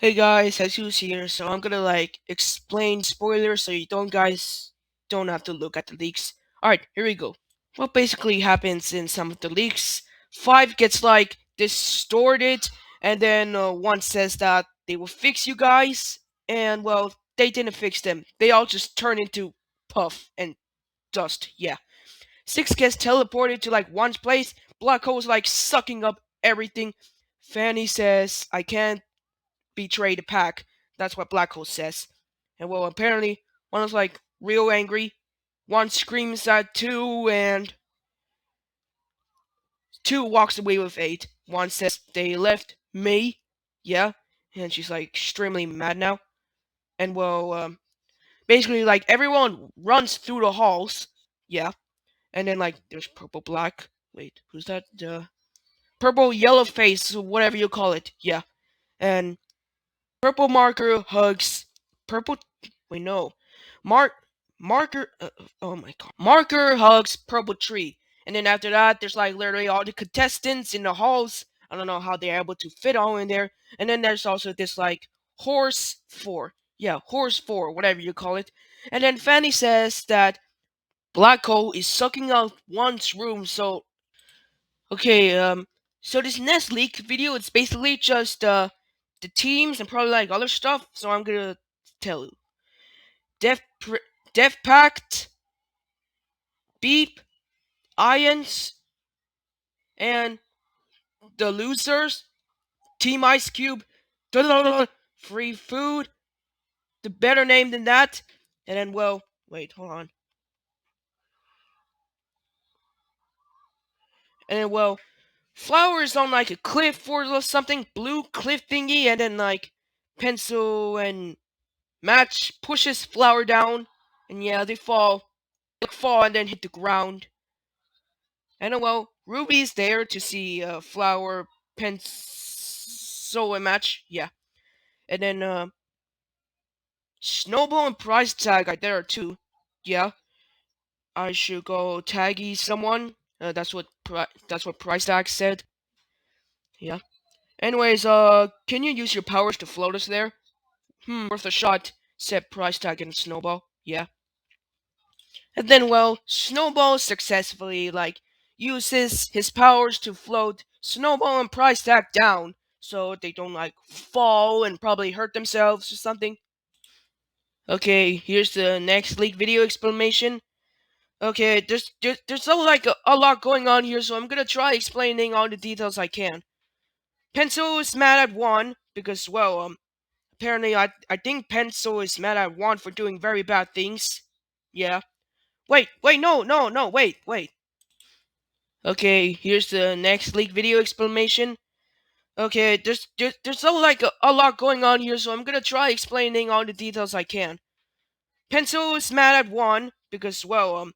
Hey guys, Jesus here. So I'm gonna explain spoilers so you don't have to look at the leaks. Alright, here we go. What basically happens in some of the leaks, 5 gets distorted, and then 1 says that they will fix you guys, and well, they didn't fix them. They all just turn into puff and dust, yeah. 6 gets teleported to 1's place, Black Hole's sucking up everything. Fanny says, I can't betray the pack. That's what Black Hole says. And well, apparently, one is real angry. One screams at two, and two walks away with 8. One says they left me, yeah, and she's extremely mad now. And well, basically, everyone runs through the halls, yeah. And then there's purple black. Wait, who's that? Purple yellow face, whatever you call it, yeah. And purple marker hugs purple. Wait, no. Mark marker. Oh my god. Marker hugs purple tree, and then after that, there's literally all the contestants in the halls. I don't know how they're able to fit all in there. And then there's also this horse four. Yeah, horse four, whatever you call it. And then Fanny says that Black Hole is sucking out one's room. So okay, so this next leak video, it's basically just the teams and probably other stuff. So I'm gonna tell you. Death, Death Pact, Beep, Ions, and the losers, Team Ice Cube, free food, the better name than that, and then well, wait, hold on, and then well, Flower is on a cliff or something, blue cliff thingy, and then Pencil and Match pushes Flower down, and yeah, they fall and then hit the ground. And well, Ruby's there to see Flower, Pencil, and Match, yeah. And then Snowball and Price Tag are there too, yeah. I should go taggy someone. That's what Price Tag said, yeah. Anyways, can you use your powers to float us there? Worth a shot, said Price Tag and Snowball, yeah. And then, well, Snowball successfully, uses his powers to float Snowball and Price Tag down so they don't, fall and probably hurt themselves or something. Okay, here's the next leak video explanation. Okay, there's still, a lot going on here, so I'm gonna try explaining all the details I can. Pencil is mad at Juan because, well, apparently I think Pencil is mad at Juan for doing very bad things. Yeah. Wait, no, wait. Okay, here's the next leak video explanation. Okay, there's still a lot going on here, so I'm gonna try explaining all the details I can. Pencil is mad at Juan because, well,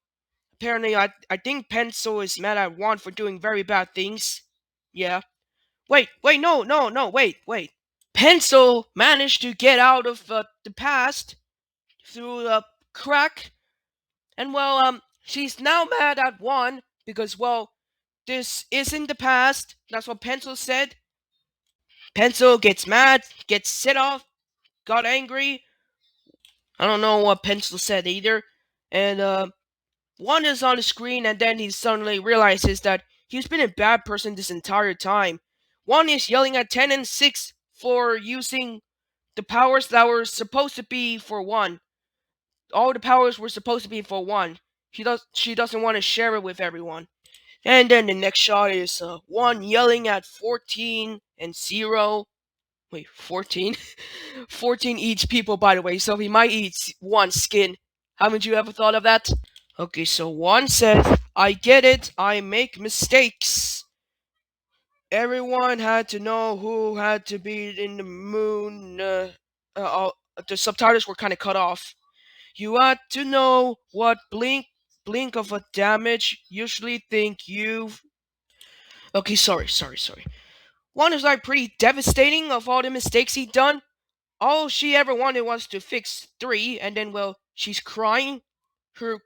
apparently I think Pencil is mad at Juan for doing very bad things. Yeah. Wait. Pencil managed to get out of the past through a crack, and well, she's now mad at Juan because, well, this isn't the past. That's what Pencil said. Pencil gets mad, gets set off, got angry. I don't know what Pencil said either. And Juan is on the screen, and then he suddenly realizes that he's been a bad person this entire time. Juan is yelling at 10 and 6 for using the powers that were supposed to be for Juan. All the powers were supposed to be for Juan. She doesn't want to share it with everyone. And then the next shot is Juan yelling at 14 and 0. Wait, 14? 14 each people, by the way, so he might eat one skin. Haven't you ever thought of that? Okay, so Juan says, I get it, I make mistakes. Everyone had to know who had to be in the moon. The subtitles were kind of cut off. You had to know what blink of a damage usually think you've. Okay, sorry. One is pretty devastating of all the mistakes he'd done. All she ever wanted was to fix 3, and then well, she's crying. Her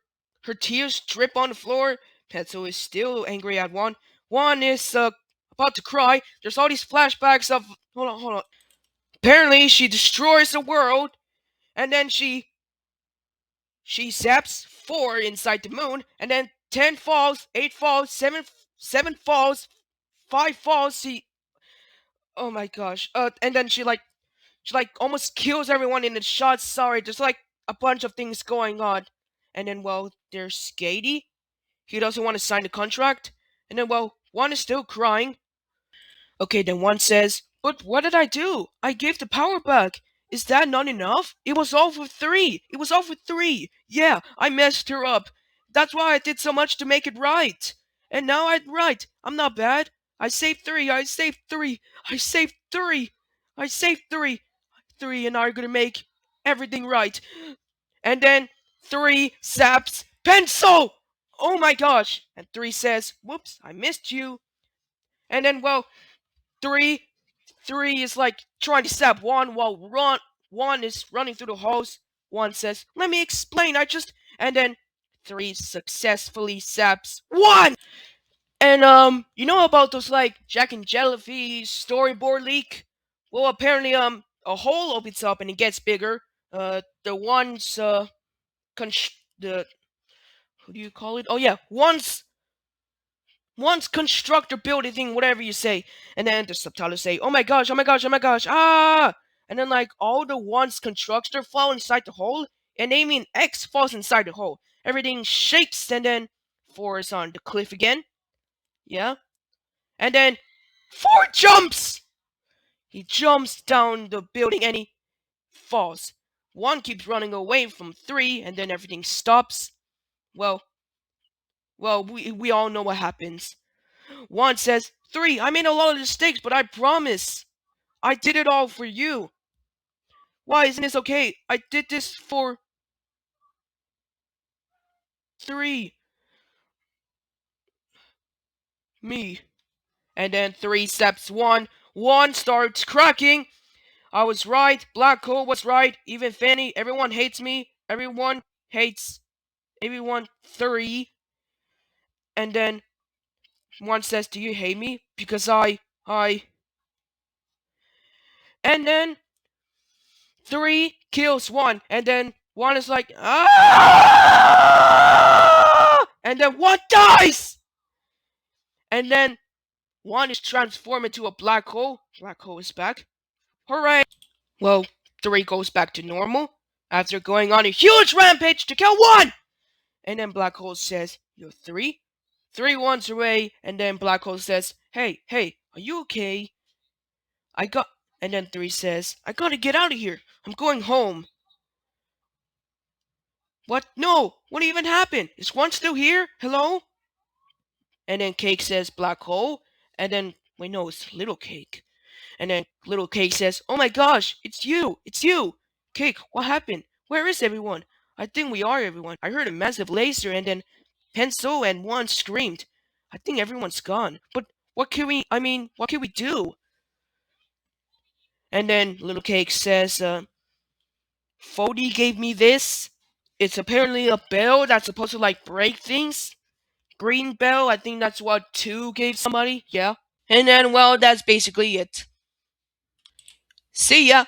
her tears drip on the floor. Pencil is still angry at Juan. Juan is about to cry. There's all these flashbacks of hold on. apparently she destroys the world, and then she zaps 4 inside the moon, and then 10 falls, 8 falls, 7 falls, 5 falls. Oh my gosh. And then she almost kills everyone in the shot. Sorry, there's like a bunch of things going on. And then well, there's Skady. He doesn't want to sign the contract. And then well, one is still crying. Okay, then one says, "But what did I do? I gave the power back. Is that not enough? It was all for 3. It was all for 3. Yeah, I messed her up. That's why I did so much to make it right. And now I'm right. I'm not bad. I saved 3. I saved 3. I saved 3. I saved 3. 3 and I are gonna make everything right." And then 3 zaps pencil. Oh my gosh. And 3 says, "Whoops, I missed you." And then well, Three, three is like trying to stab one while one is running through the halls. One says, "Let me explain. I just..." And then 3 successfully saps one. And you know about those like Jack and Jellyfish storyboard leak? Well, apparently a hole opens up and it gets bigger. The one's the who do you call it? Oh yeah, once constructor building thing, whatever you say, and then the subtitles say, "Oh my gosh, oh my gosh, oh my gosh, ah!" And then like all the once constructor fall inside the hole, and Amy and X falls inside the hole. Everything shakes, and then 4 is on the cliff again. Yeah, and then 4 jumps. He jumps down the building and he falls. 1 keeps running away from 3, and then everything stops. Well, we all know what happens. 1 says, "3, I made a lot of mistakes, but I promise I did it all for you. Why isn't this okay? I did this for 3, me." And then 3 steps 1. 1 starts cracking. "I was right. Black hole was right. Even Fanny. Everyone hates me. Everyone hates everyone." 3. And then 1 says, "Do you hate me? Because I..." And then 3 kills 1. And then 1 is like, "Ah!" And then 1 dies. And then 1 is transformed into a black hole. Black hole is back. Hooray! Well, 3 goes back to normal after going on a huge rampage to kill 1. And then black hole says, "You're 3. 3 runs away. And then black hole says, "Hey, hey, are you okay? I got..." And then 3 says, "I gotta get out of here. I'm going home." "What? No! What even happened? Is 1 still here? Hello?" And then Cake says, "Black hole." And then, wait, no, it's Little Cake. And then Little Cake says, "Oh my gosh, it's you! It's you! Cake, what happened? Where is everyone? I think we are everyone. I heard a massive laser and then Pencil and 1 screamed. I think everyone's gone. But what can we do?" And then Little Cake says, "Fody gave me this. It's apparently a bell that's supposed to like break things. Green bell, I think that's what 2 gave somebody. Yeah." And then, well, that's basically it. See ya!